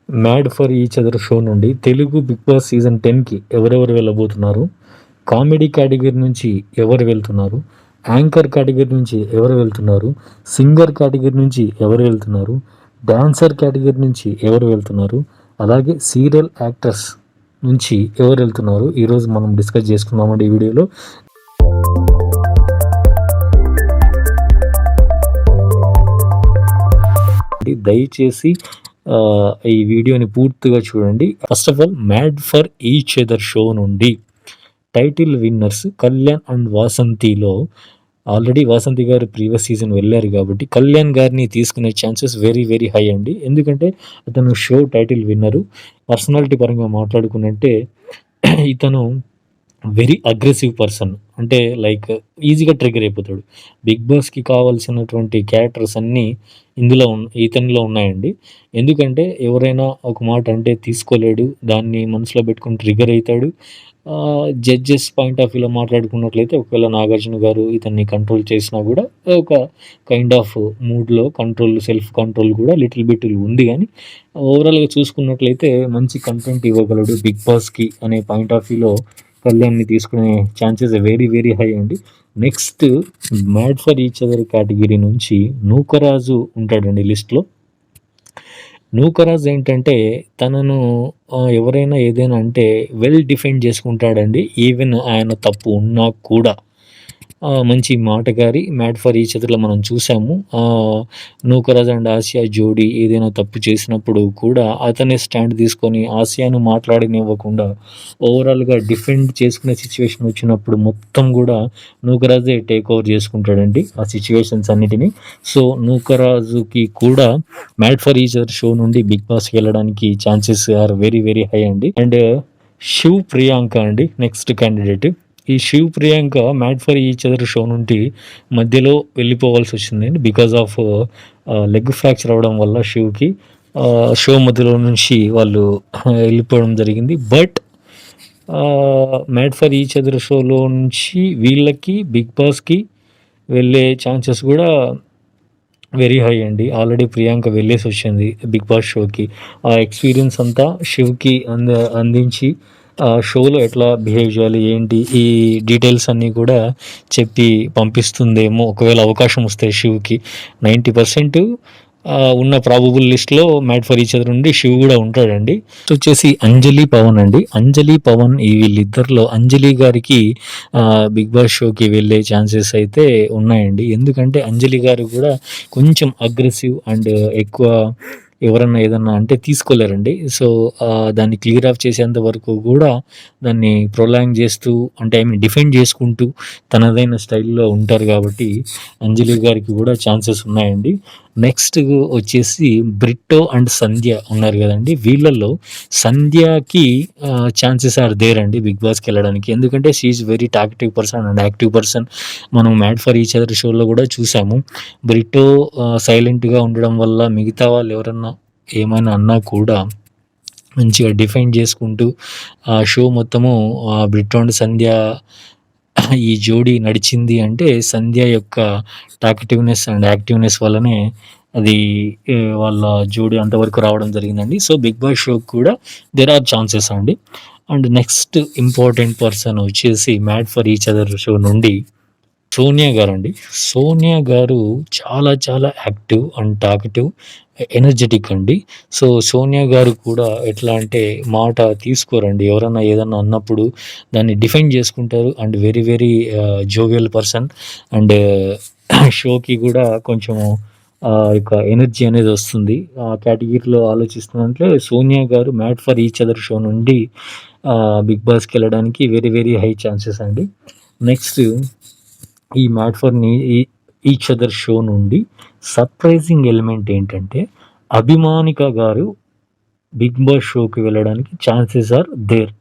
Mad for each other show నుండి Telugu big boss season 10కి ఎవరెవరు వెళ్ళబోతున్నారు, కామెడీ కేటగిరీ నుంచి ఎవరు వెళ్తున్నారు, యాంకర్ కేటగిరీ నుంచి ఎవరు వెళ్తున్నారు, సింగర్ కేటగిరీ నుంచి ఎవరు వెళ్తున్నారు, డాన్సర్ కేటగిరీ నుంచి ఎవరు వెళ్తున్నారు, అలాగే సీరియల్ యాక్టర్స్ నుంచి ఎవరు వెళ్తున్నారు, ఈరోజు మనం డిస్కస్ చేసుకున్నామండి ఈ వీడియోలో. దయచేసి ఈ వీడియోని పూర్తిగా చూడండి. First of all, mad for each other show నుండి టైటిల్ విన్నర్స్ కళ్యాణ్ అండ్ వాసంతిలో already Vasanthi garu previous season వెళ్ళారు కాబట్టి కళ్యాణ్ గారిని తీసుకునే ఛాన్సెస్ వెరీ వెరీ హై అండి. ఎందుకంటే అతను షో టైటిల్ విన్నరు. పర్సనాలిటీ పరంగా మాట్లాడుకున్నట్టే ఇతను వెరీ అగ్రెసివ్ పర్సన్, అంటే లైక్ ఈజీగా ట్రిగర్ అయిపోతాడు. బిగ్ బాస్కి కావాల్సినటువంటి క్యారెక్టర్స్ అన్నీ ఇందులో ఇతనిలో ఉన్నాయండి. ఎందుకంటే ఎవరైనా ఒక మాట అంటే తీసుకోలేడు, దాన్ని మనసులో పెట్టుకుని ట్రిగర్ అవుతాడు. జడ్జెస్ పాయింట్ ఆఫ్ వ్యూలో మాట్లాడుకున్నట్లయితే ఒకవేళ నాగార్జున గారు ఇతన్ని కంట్రోల్ చేసినా కూడా ఒక కైండ్ ఆఫ్ మూడ్లో సెల్ఫ్ కంట్రోల్ కూడా లిటిల్ బిట్ ఉంది. కానీ ఓవరాల్గా చూసుకున్నట్లయితే మంచి కంటెంట్ ఇవ్వగలడు బిగ్ బాస్కి అనే పాయింట్ ఆఫ్ వ్యూలో కళ్యాణ్ని తీసుకునే ఛాన్సెస్ వెరీ వెరీ హై అండి. Next, mad for each other category నుంచి నూకరాజు ఉంటాడండి లిస్ట్లో. నూకరాజు ఏంటంటే తనను ఎవరైనా ఏదైనా అంటే వెల్ డిఫెండ్ చేసుకుంటాడండి. ఈవెన్ ఆయన తప్పు ఉన్నా కూడా మంచి మాటగారి. మ్యాడ్ ఫర్ ఈచ్ అదర్లో మనం చూసాము, నూకరాజ్ అండ్ ఆసియా జోడీ ఏదైనా తప్పు చేసినప్పుడు కూడా అతనే స్టాండ్ తీసుకొని ఆసియాను మాట్లాడనివ్వకుండా ఓవరాల్గా డిఫెండ్ చేసుకునే సిచ్యువేషన్ వచ్చినప్పుడు మొత్తం కూడా నూకరాజే టేక్ ఓవర్ చేసుకుంటాడండి ఆ సిచ్యువేషన్స్ అన్నిటినీ. సో నూకరాజుకి కూడా mad for each other show నుండి బిగ్ బాస్కి వెళ్ళడానికి chances are very very high అండి. అండ్ శివ్ ప్రియాంక అండి నెక్స్ట్ క్యాండిడేట్. ఈ Shiv Priyanka mad for each other show నుండి మధ్యలో వెళ్ళిపోవాల్సి వచ్చిందండి. బికాజ్ ఆఫ్ లెగ్ ఫ్రాక్చర్ అవ్వడం వల్ల శివ్కి షో మధ్యలో నుంచి వాళ్ళు వెళ్ళిపోవడం జరిగింది. But mad for each other షోలో నుంచి వీళ్ళకి బిగ్ బాస్కి వెళ్ళే ఛాన్సెస్ కూడా వెరీ హై అండి. ఆల్రెడీ ప్రియాంక వెళ్ళేసి వచ్చింది బిగ్ బాస్ షోకి. ఆ ఎక్స్పీరియన్స్ అంతా శివ్కి అందించి షోలో ఎట్లా బిహేవ్ చేయాలి ఏంటి ఈ డీటెయిల్స్ అన్నీ కూడా చెప్పి పంపిస్తుందేమో ఒకవేళ అవకాశం వస్తే శివ్కి. 90% ఉన్న ప్రాబబుల్ లిస్ట్లో మ్యాడ్ ఫర్ ఈచ్ అదర్ నుండి శివ్ కూడా ఉంటాడండి. వచ్చేసి అంజలి పవన్ అండి. అంజలి పవన్ ఈ వీళ్ళిద్దరిలో అంజలి గారికి బిగ్ బాస్ షోకి వెళ్ళే ఛాన్సెస్ అయితే ఉన్నాయండి. ఎందుకంటే అంజలి గారు కూడా కొంచెం అగ్రెసివ్ అండ్ ఎక్కువ ఎవరన్నా ఏదన్నా అంటే తీసుకోలేరండి. సో దాన్ని క్లియర్ ఆఫ్ చేసేంత వరకు కూడా దాన్ని ప్రొలాంగ్ చేస్తూ అంటే డిఫెండ్ చేసుకుంటూ తనదైన స్టైల్లో ఉంటారు కాబట్టి అంజలి గారికి కూడా ఛాన్సెస్ ఉన్నాయండి. నెక్స్ట్ వచ్చేసి బ్రిట్టో అండ్ సంధ్య ఉన్నారు కదండి. వీళ్ళల్లో సంధ్యకి ఛాన్సెస్ ఆర్ దేర్ అండి బిగ్ బాస్కి వెళ్ళడానికి. ఎందుకంటే she's very talkative person and active person. మనం మ్యాడ్ ఫర్ ఈచ్ అదర్ షోలో కూడా చూసాము. బ్రిట్టో సైలెంట్గా ఉండడం వల్ల మిగతా వాళ్ళు ఎవరన్నా ఏమైనా అన్నా కూడా మంచిగా డిఫెండ్ చేసుకుంటూ ఆ షో మొత్తము బ్రిట్టో అండ్ సంధ్య ఈ జోడీ నడిచింది అంటే సంధ్య యొక్క టాక్టివ్నెస్ అండ్ యాక్టివ్నెస్ వల్లనే అది వాళ్ళ జోడీ అంతవరకు రావడం జరిగిందండి. సో బిగ్ బాస్ షోకి కూడా దెర్ ఆర్ ఛాన్సెస్ అండి. అండ్ నెక్స్ట్ ఇంపార్టెంట్ పర్సన్ వచ్చేసి mad for each other show నుండి సోనియా గారు అండి. సోనియా గారు చాలా చాలా యాక్టివ్ అండ్ టాకటివ్, ఎనర్జెటిక్ అండి. సో సోనియా గారు కూడా ఎట్లా అంటే మాట తీసుకోరండి. ఎవరన్నా ఏదన్నా అన్నప్పుడు దాన్ని డిఫెండ్ చేసుకుంటారు. And very very jovial person. And షోకి కూడా కొంచెము యొక్క ఎనర్జీ అనేది వస్తుంది. ఆ కేటగిరీలో ఆలోచిస్తున్నట్లే Sonia garu mad for each other show నుండి బిగ్ బాస్కి వెళ్ళడానికి వెరీ వెరీ హై ఛాన్సెస్ అండి. నెక్స్ట్, ఈ mad for each other show నుండి సర్ప్రైజింగ్ ఎలిమెంట్ ఏంటంటే అభిమానిక గారు బిగ్ బాస్ షోకి వెళ్ళడానికి chances are there.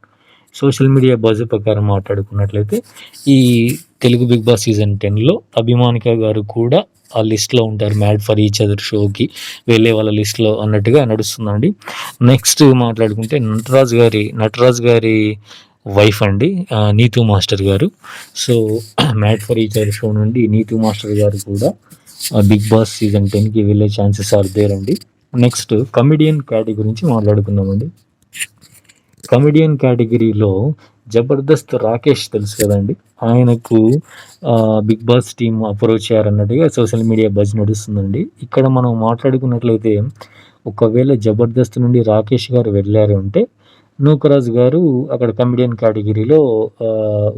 Social media buzz ప్రకారం మాట్లాడుకున్నట్లయితే ఈ తెలుగు బిగ్ బాస్ సీజన్ 10లో అభిమానిక గారు కూడా ఆ లిస్ట్లో ఉంటారు. మ్యాడ్ ఫర్ ఈచ్ అదర్ షోకి వెళ్ళే వాళ్ళ లిస్ట్లో అన్నట్టుగా నడుస్తుందండి. నెక్స్ట్ మాట్లాడుకుంటే నటరాజ్ గారి వైఫ్ అండి, నీతూ మాస్టర్ గారు. So mad for each other show నుండి నీతూ మాస్టర్ గారు కూడా బిగ్ బాస్ సీజన్ 10కి వెళ్ళే ఛాన్సెస్ ఆర్ దేర్ అండి. నెక్స్ట్ కమెడియన్ కేటగిరీ గురించి మాట్లాడుకుందామండి. కమెడియన్ కేటగిరీలో జబర్దస్త్ రాకేష్ తెలుసు కదండి. ఆయనకు బిగ్ బాస్ టీమ్ అప్రోచ్ అయ్యారన్నట్టుగా సోషల్ మీడియా బజ్ నడుస్తుందండి. ఇక్కడ మనం మాట్లాడుకున్నట్లయితే ఒకవేళ జబర్దస్త్ నుండి రాకేష్ గారు వెళ్ళారు అంటే నూకరాజు గారు అక్కడ కమెడియన్ కేటగిరీలో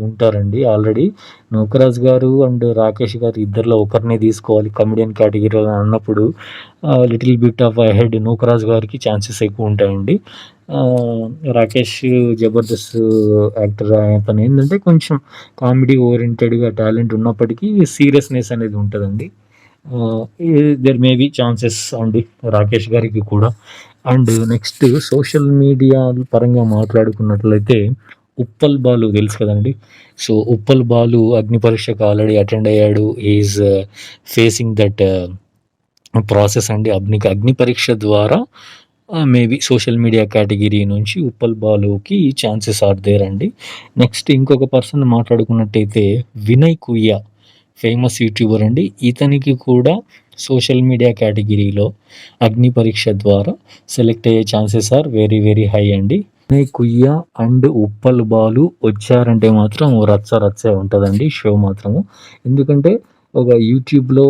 ఉంటారండి. ఆల్రెడీ నూకరాజు గారు అండ్ రాకేష్ గారు ఇద్దరిలో ఒకరినే తీసుకోవాలి కమెడియన్ కేటగిరీలో అన్నప్పుడు little bit of ahead Nookaraju గారికి ఛాన్సెస్ ఎక్కువ ఉంటాయండి. రాకేష్ జబర్దస్త్ యాక్టర్ అతను ఏంటంటే కొంచెం కామెడీ ఓరియంటెడ్గా టాలెంట్ ఉన్నప్పటికీ సీరియస్నెస్ అనేది ఉంటుందండి. దేర్ మే బి ఛాన్సెస్ అండి రాకేష్ గారికి కూడా. అండ్ నెక్స్ట్ సోషల్ మీడియా పరంగా మాట్లాడుకున్నట్లయితే ఉప్పల్ బాలు తెలుసు కదండి. సో ఉప్పల్ బాలు అగ్ని పరీక్షకు ఆల్రెడీ అటెండ్ అయ్యాడు. ఈజ్ ఫేసింగ్ దట్ ప్రాసెస్ అండి. అగ్ని పరీక్ష ద్వారా మేబీ సోషల్ మీడియా కేటగిరీ నుంచి ఉప్పల్ బాలుకి ఛాన్సెస్ ఆర్ దేర్ అండి. నెక్స్ట్ ఇంకొక పర్సన్ మాట్లాడుకున్నట్టయితే వినయ్ కుయ్య ఫేమస్ యూట్యూబర్ అండి. ఇతనికి కూడా సోషల్ మీడియా కేటగిరీలో అగ్ని పరీక్ష ద్వారా సెలెక్ట్ అయ్యే chances are very very high అండి. వినయ్ కుయ్య అండ్ ఉప్పల్ బాలు వచ్చారంటే మాత్రం రచ్చే ఉంటుందండి షో మాత్రము. ఎందుకంటే ఒక యూట్యూబ్లో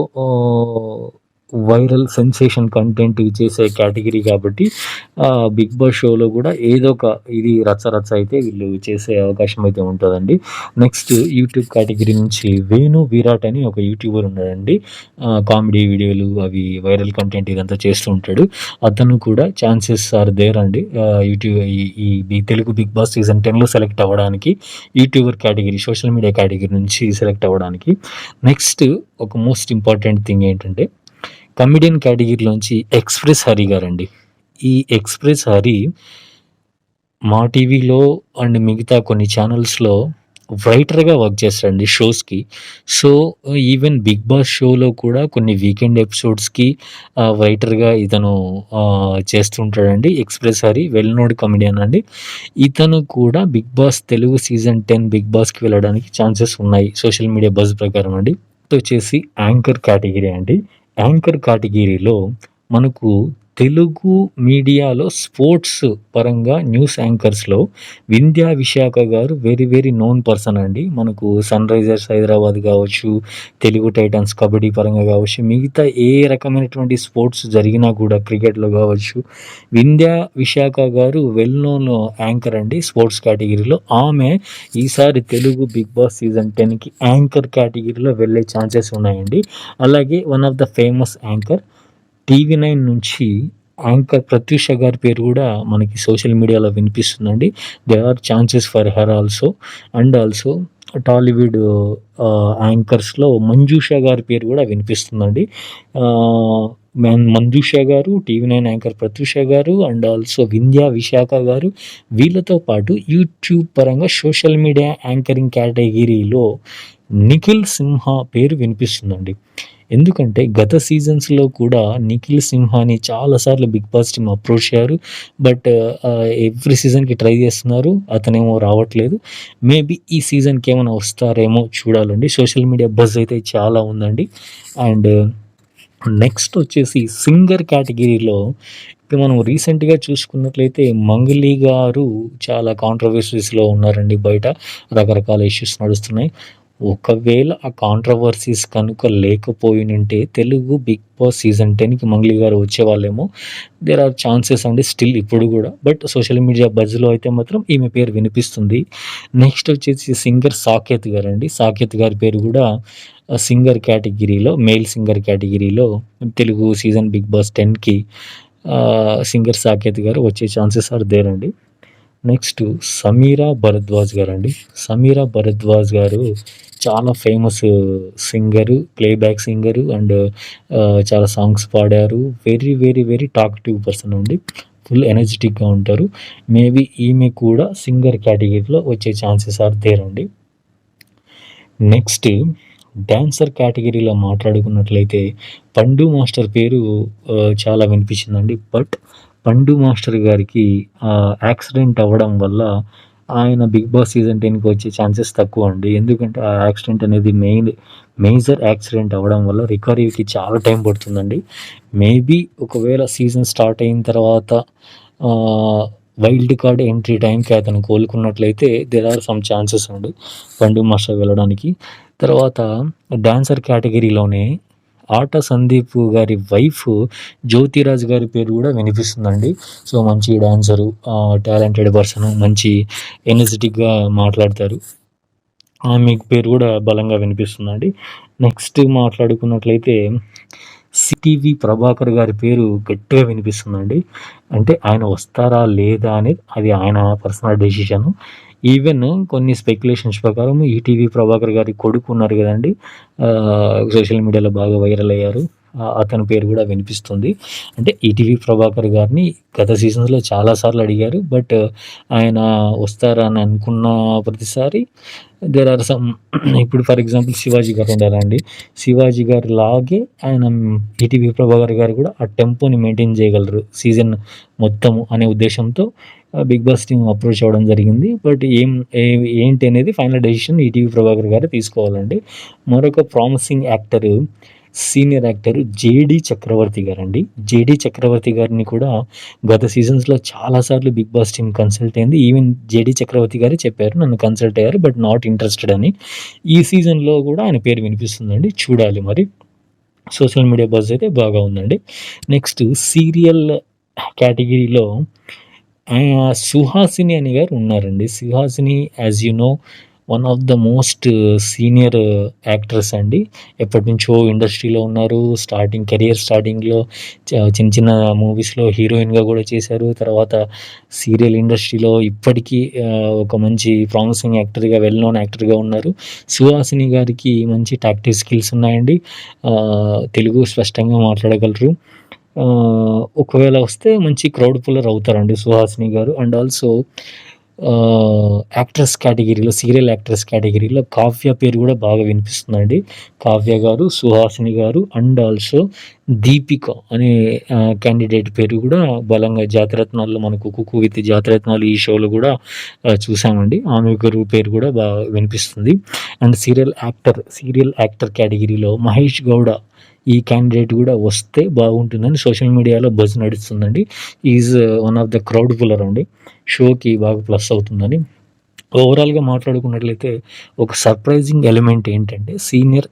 వైరల్ సెన్సేషన్ కంటెంట్ చేసే కేటగిరీ కాబట్టి బిగ్ బాస్ షోలో కూడా ఏదో ఒక ఇది రచ్చ అయితే వీళ్ళు చేసే అవకాశం అయితే ఉంటుందండి. నెక్స్ట్ యూట్యూబ్ కేటగిరీ నుంచి వేణు విరాట్ అని ఒక యూట్యూబర్ ఉన్నాడండి. కామెడీ వీడియోలు అవి వైరల్ కంటెంట్ ఇదంతా చేస్తూ ఉంటాడు. అతను కూడా ఛాన్సెస్ ఆర్ దేర్ అండి యూట్యూబ్ ఈ తెలుగు బిగ్ బాస్ సీజన్ 10లో సెలెక్ట్ అవ్వడానికి, YouTuber category social media category నుంచి సెలెక్ట్ అవ్వడానికి. నెక్స్ట్ ఒక మోస్ట్ ఇంపార్టెంట్ థింగ్ ఏంటంటే కమెడియన్ కేటగిరీలోంచి ఎక్స్ప్రెస్ హరి గారండి. ఈ ఎక్స్ప్రెస్ హరి మా టీవీలో అండ్ మిగతా కొన్ని ఛానల్స్లో రైటర్గా వర్క్ చేస్తాడండి షోస్కి. సో ఈవెన్ బిగ్ బాస్ షోలో కూడా కొన్ని వీకెండ్ ఎపిసోడ్స్కి రైటర్గా ఇతను చేస్తుంటాడండి. Express Hari well known comedian అండి. ఇతను కూడా Bigg Boss Telugu season 10 Bigg బాస్కి వెళ్ళడానికి ఛాన్సెస్ ఉన్నాయి సోషల్ మీడియా బజ్ ప్రకారం అండి. వచ్చేసి యాంకర్ కేటగిరీ అండి. యాంకర్ కేటగిరీలో మనకు తెలుగు మీడియాలో స్పోర్ట్స్ పరంగా న్యూస్ యాంకర్స్లో వింధ్యా విశాఖ గారు వెరీ వెరీ నోన్ పర్సన్ అండి. మనకు సన్ రైజర్స్ హైదరాబాద్ కావచ్చు, తెలుగు టైటన్స్ కబడ్డీ పరంగా కావచ్చు, మిగతా ఏ రకమైనటువంటి స్పోర్ట్స్ జరిగినా కూడా క్రికెట్లో కావచ్చు, Vindhya Visakha garu well known anchor అండి స్పోర్ట్స్ కేటగిరీలో. ఆమె ఈసారి తెలుగు బిగ్ బాస్ సీజన్ 10కి యాంకర్ కేటగిరీలో వెళ్ళే ఛాన్సెస్ ఉన్నాయండి. అలాగే one of the famous anchor టీవీ9 నుంచి యాంకర్ ప్రత్యూష గారి పేరు కూడా మనకి సోషల్ మీడియాలో వినిపిస్తుందండి. There are chances for her also. And also Tollywood యాంకర్స్లో మంజూష గారి పేరు కూడా వినిపిస్తుందండి. మంజూష గారు, టీవీ9 యాంకర్ ప్రత్యూష గారు అండ్ ఆల్సో వింధ్యా విశాఖ గారు, వీళ్ళతో పాటు యూట్యూబ్ పరంగా సోషల్ మీడియా యాంకరింగ్ కేటగిరీలో నిఖిల్ సింహ పేరు వినిపిస్తుందండి. ఎందుకంటే గత సీజన్స్లో కూడా నిఖిల్ సింహాని చాలాసార్లు బిగ్ బాస్ టీమ్ అప్రోచ్ అయ్యారు. బట్ ఎవ్రీ సీజన్కి ట్రై చేస్తున్నారు, అతనేమో రావట్లేదు. మేబీ ఈ సీజన్కి ఏమైనా వస్తారేమో చూడాలండి. సోషల్ మీడియా బజ్ అయితే చాలా ఉందండి. అండ్ నెక్స్ట్ వచ్చేసి సింగర్ కేటగిరీలో ఇప్పుడు మనం రీసెంట్గా చూసుకున్నట్లయితే మంగ్లీ గారు చాలా కాంట్రవర్సీస్లో ఉన్నారండి. బయట రకరకాల ఇష్యూస్ నడుస్తున్నాయి. ఒకవేళ ఆ కాంట్రవర్సీస్ కనుక లేకపోయినంటే తెలుగు బిగ్ బాస్ సీజన్ 10కి మంగ్లీ గారు వచ్చేవాళ్ళేమో. దేర్ ఆర్ ఛాన్సెస్ అండి స్టిల్ ఇప్పుడు కూడా. బట్ సోషల్ మీడియా బజ్లో అయితే మాత్రం ఈమె పేరు వినిపిస్తుంది. నెక్స్ట్ వచ్చేసి సింగర్ సాకేత్ గారు అండి. సాకేత్ గారి పేరు కూడా సింగర్ కేటగిరీలో, మేల్ సింగర్ కేటగిరీలో తెలుగు సీజన్ బిగ్ బాస్ 10కి సింగర్ సాకేత్ గారు వచ్చే ఛాన్సెస్ ఆర్ దేర్ అండి. నెక్స్ట్ సమీరా భరద్వాజ్ గారు అండి. సమీరా భరద్వాజ్ గారు చాలా famous singer, playback singer and చాలా సాంగ్స్ పాడారు. Very very very talkative person అండి. ఫుల్ ఎనర్జెటిక్గా ఉంటారు. మేబీ ఈమె కూడా సింగర్ కేటగిరీలో వచ్చే ఛాన్సెస్ ఆర్ దేర్ అండి. నెక్స్ట్ డాన్సర్ కేటగిరీలో మాట్లాడుకున్నట్లయితే పండు మాస్టర్ పేరు చాలా వినిపించిందండి. బట్ పండు మాస్టర్ గారికి యాక్సిడెంట్ అవ్వడం వల్ల ఆయన 'బిగ్ బాస్' సీజన్ 10కి వచ్చే ఛాన్సెస్ తక్కువ అండి. ఎందుకంటే ఆ యాక్సిడెంట్ అనేది మేజర్ యాక్సిడెంట్ అవ్వడం వల్ల రికవరీకి చాలా టైం పడుతుందండి. మేబీ ఒకవేళ సీజన్ స్టార్ట్ అయిన తర్వాత వైల్డ్ కార్డ్ ఎంట్రీ టైంకి అతను కోలుకున్నట్లయితే దేర్ ఆర్ సమ్ ఛాన్సెస్ అండి పండు మాస్టర్ వెళ్ళడానికి. తర్వాత డాన్సర్ కేటగిరీలోనే ఆట సందీప్ గారి వైఫ్ జ్యోతిరాజ్ గారి పేరు కూడా వినిపిస్తుందండి. సో మంచి డాన్సరు, టాలెంటెడ్ పర్సన్, మంచి ఎనర్జెటిక్గా మాట్లాడతారు. ఆమె పేరు కూడా బలంగా వినిపిస్తుందండి. నెక్స్ట్ మాట్లాడుకున్నట్లయితే సిటీవీ ప్రభాకర్ గారి పేరు గట్టిగా వినిపిస్తుందండి. అంటే ఆయన వస్తారా లేదా అనేది అది ఆయన పర్సనల్ డెసిషన్. ఈవెన్ కొన్ని స్పెక్యులేషన్స్ ప్రకారం ఈటీవీ ప్రభాకర్ గారి కొడుకు ఉన్నారు కదండి, సోషల్ మీడియాలో బాగా వైరల్ అయ్యారు, అతని పేరు కూడా వినిపిస్తుంది. అంటే ఈటీవీ ప్రభాకర్ గారిని గత సీజన్స్లో చాలాసార్లు అడిగారు, బట్ ఆయన వస్తారా అని అనుకున్న ప్రతిసారి దేర్ ఆర్ సమ్. ఇప్పుడు ఫర్ ఎగ్జాంపుల్ శివాజీ గారు ఉండాలండి, శివాజీ గారు లాగే ఆయన ఈటీవీ ప్రభాకర్ గారు కూడా ఆ టెంపోని మెయింటైన్ చేయగలరు సీజన్ మొత్తము అనే ఉద్దేశంతో బిగ్ బాస్ టీమ్ అప్రోచ్ అవ్వడం జరిగింది. బట్ ఏంటి అనేది final decision ETV Prabhakar garu తీసుకోవాలండి. మరొక promising actor, senior actor JD Chakravarthi గారండి. జేడి చక్రవర్తి గారిని కూడా గత సీజన్స్లో చాలాసార్లు బిగ్ బాస్ టీమ్ కన్సల్ట్ అయింది. ఈవెన్ జేడి చక్రవర్తి గారే చెప్పారు నన్ను కన్సల్ట్ అయ్యారు బట్ నాట్ ఇంట్రెస్టెడ్ అని. ఈ సీజన్లో కూడా ఆయన పేరు వినిపిస్తుందండి, చూడాలి మరి. సోషల్ మీడియా బజ్ అయితే బాగా ఉందండి. నెక్స్ట్ సీరియల్ కేటగిరీలో సుహాసిని అని గారు ఉన్నారండి. Suhasini as you know one of the most senior actress అండి. ఎప్పటి నుంచో ఇండస్ట్రీలో ఉన్నారు. కెరియర్ స్టార్టింగ్లో చిన్న చిన్న మూవీస్లో హీరోయిన్గా కూడా చేశారు. తర్వాత సీరియల్ ఇండస్ట్రీలో ఇప్పటికీ ఒక మంచి ప్రామిసింగ్ యాక్టర్గా, వెల్ నోన్ యాక్టర్గా ఉన్నారు. సుహాసిని గారికి మంచి టాక్టివ్ స్కిల్స్ ఉన్నాయండి. తెలుగు స్పష్టంగా మాట్లాడగలరు. ఒకవేళ వస్తే మంచి క్రౌడ్ పుల్లర్ అవుతారండి సుహాసిని గారు. అండ్ ఆల్సో యాక్ట్రెస్ కేటగిరీలో, సీరియల్ యాక్ట్రెస్ కేటగిరీలో కావ్య పేరు కూడా బాగా వినిపిస్తుందండి. కావ్య గారు, సుహాసిని గారు అండ్ ఆల్సో దీపిక అనే క్యాండిడేట్ పేరు కూడా బలంగా జాతిరత్నాల్లో, మనకు కుకు విత్ జాతిరత్నాలు ఈ షోలో కూడా చూసామండి. ఆమె గారు పేరు కూడా బాగా వినిపిస్తుంది. అండ్ సీరియల్ యాక్టర్ కేటగిరీలో మహేష్ గౌడ ఈ క్యాండిడేట్ కూడా వస్తే బాగుంటుందని సోషల్ మీడియాలో బజ్ నడుస్తుందండి. Is one of the crowd puller అండి, షోకి బాగా ప్లస్ అవుతుందని. ఓవరాల్గా మాట్లాడుకున్నట్లయితే ఒక సర్ప్రైజింగ్ ఎలిమెంట్ ఏంటంటే సీనియర్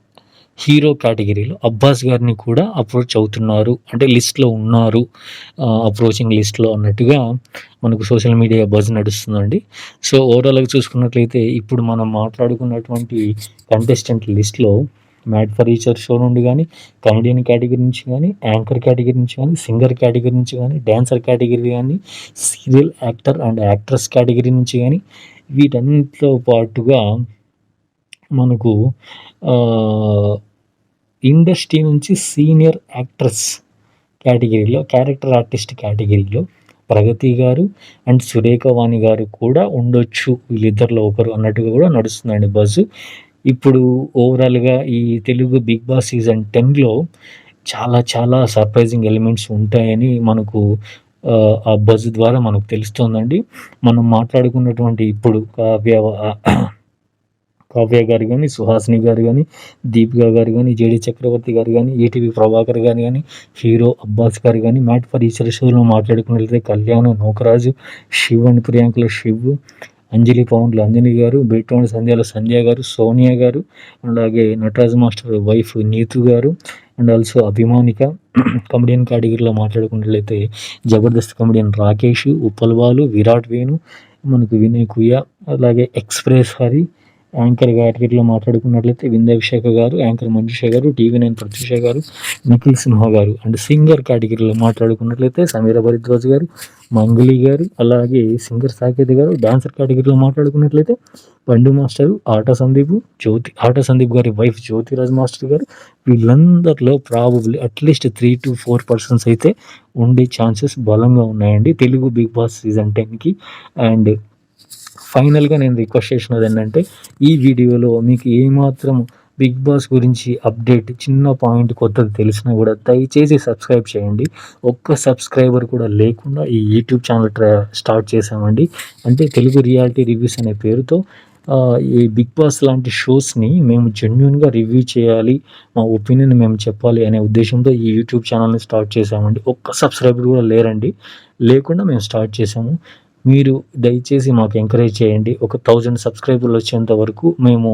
హీరో కేటగిరీలో అబ్బాస్ గారిని కూడా అప్రోచ్ అవుతున్నారు, అంటే లిస్ట్లో ఉన్నారు, అప్రోచింగ్ లిస్ట్లో అన్నట్టుగా మనకు సోషల్ మీడియా బజ్ నడుస్తుందండి. సో ఓవరాల్గా చూసుకున్నట్లయితే ఇప్పుడు మనం మాట్లాడుకున్నటువంటి కంటెస్టెంట్ లిస్ట్లో mad for each other show నుండి కానీ, కమెడియన్ కేటగిరీ నుంచి కానీ, యాంకర్ కేటగిరీ నుంచి కానీ, సింగర్ కేటగిరీ నుంచి కానీ, డాన్సర్ కేటగిరీ కానీ, serial actor and actress category నుంచి కానీ, వీటన్నిటితో పాటుగా మనకు ఇండస్ట్రీ నుంచి సీనియర్ యాక్ట్రెస్ కేటగిరీలో, క్యారెక్టర్ ఆర్టిస్ట్ కేటగిరీలో ప్రగతి గారు అండ్ సురేఖ వాణి గారు కూడా ఉండొచ్చు, వీళ్ళిద్దరిలో ఒకరు అన్నట్టుగా కూడా నడుస్తుందండి బజ్. ఇప్పుడు ఓవరాల్గా ఈ తెలుగు బిగ్ బాస్ సీజన్ 10లో చాలా చాలా సర్ప్రైజింగ్ ఎలిమెంట్స్ ఉంటాయని మనకు ఆ బజ్ ద్వారా మనకు తెలుస్తుందండి. మనం మాట్లాడుకున్నటువంటి ఇప్పుడు కావ్య గారు కానీ, సుహాసిని గారు కానీ, దీపిక గారు కానీ, జేడి చక్రవర్తి గారు కానీ, ఈటీవీ ప్రభాకర్ గారు కానీ, హీరో అబ్బాస్ గారు కానీ, మ్యాట్ ఫర్ ఈచర్ షోలో మాట్లాడుకున్నట్లయితే కళ్యాణ్, నోకరాజు, శివ్ అండ్ ప్రియాంకలో శివ్, అంజలి పవన్లో అంజలి గారు, బీట్రోన్ సంధ్యాలో సంధ్య గారు, సోనియా గారు, అలాగే నటరాజ్ మాస్టర్ వైఫ్ నీతు గారు అండ్ ఆల్సో అభిమానిక. కమెడియన్ కేటగిరీలో మాట్లాడుకున్నట్లయితే జబర్దస్త్ కమెడియన్ రాకేష్, ఉప్పల్ బాలు, విరాట్ వేణు, మనకు వినయ్ కుయ్య, అలాగే ఎక్స్ప్రెస్ హరి. యాంకర్ కేటగిరీలో మాట్లాడుకున్నట్లయితే విందాభిషేక గారు, యాంకర్ మంజుష గారు, టీవీ9 ప్రత్యూష గారు, నిఖిల్ సింహ గారు. అండ్ సింగర్ కేటగిరీలో మాట్లాడుకున్నట్లయితే సమీర భరద్వాజ్ గారు, మంగులి గారు, అలాగే సింగర్ సాకేత్ గారు. డాన్సర్ కేటగిరీలో మాట్లాడుకున్నట్లయితే పండు మాస్టరు, ఆట సందీప్ గారి వైఫ్ జ్యోతిరాజ్ మాస్టర్ గారు. వీళ్ళందరిలో ప్రాబబ్లీ అట్లీస్ట్ 3 to 4% అయితే ఉండే ఛాన్సెస్ బలంగా ఉన్నాయండి తెలుగు బిగ్ బాస్ సీజన్ 10కి. అండ్ ఫైనల్గా నేను రిక్వెస్ట్ చేసినది ఏంటంటే ఈ వీడియోలో మీకు ఏమాత్రం బిగ్ బాస్ గురించి అప్డేట్ చిన్న పాయింట్ కొత్తది తెలిసినా కూడా దయచేసి సబ్స్క్రైబ్ చేయండి. ఒక్క సబ్స్క్రైబర్ కూడా లేకుండా ఈ యూట్యూబ్ ఛానల్ స్టార్ట్ చేశామండి. అంటే తెలుగు రియాలిటీ రివ్యూస్ అనే పేరుతో ఈ బిగ్ బాస్ లాంటి షోస్ని మేము జెన్యూన్గా రివ్యూ చేయాలి, మా ఒపీనియన్ మేము చెప్పాలి అనే ఉద్దేశంతో ఈ యూట్యూబ్ ఛానల్ని స్టార్ట్ చేశామండి. ఒక్క సబ్స్క్రైబర్ కూడా లేరండి, లేకుండా మేము స్టార్ట్ చేసాము. మీరు దయచేసి మాకు ఎంకరేజ్ చేయండి. ఒక 1000 సబ్స్క్రైబర్లు వచ్చేంత వరకు మేము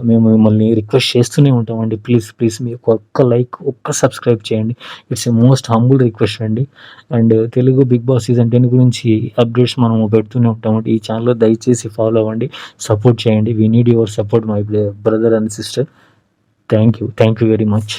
మిమ్మల్ని రిక్వెస్ట్ చేస్తూనే ఉంటామండి. ప్లీజ్ మీ ఒక్క లైక్, ఒక్క సబ్స్క్రైబ్ చేయండి. It's a most humble request అండి. And Telugu big boss season 10 గురించి అప్డేట్స్ మనము పెడుతూనే ఉంటామండి. ఈ ఛానల్లో దయచేసి ఫాలో అవ్వండి, సపోర్ట్ చేయండి. We need your support my brother and sister. Thank you very much.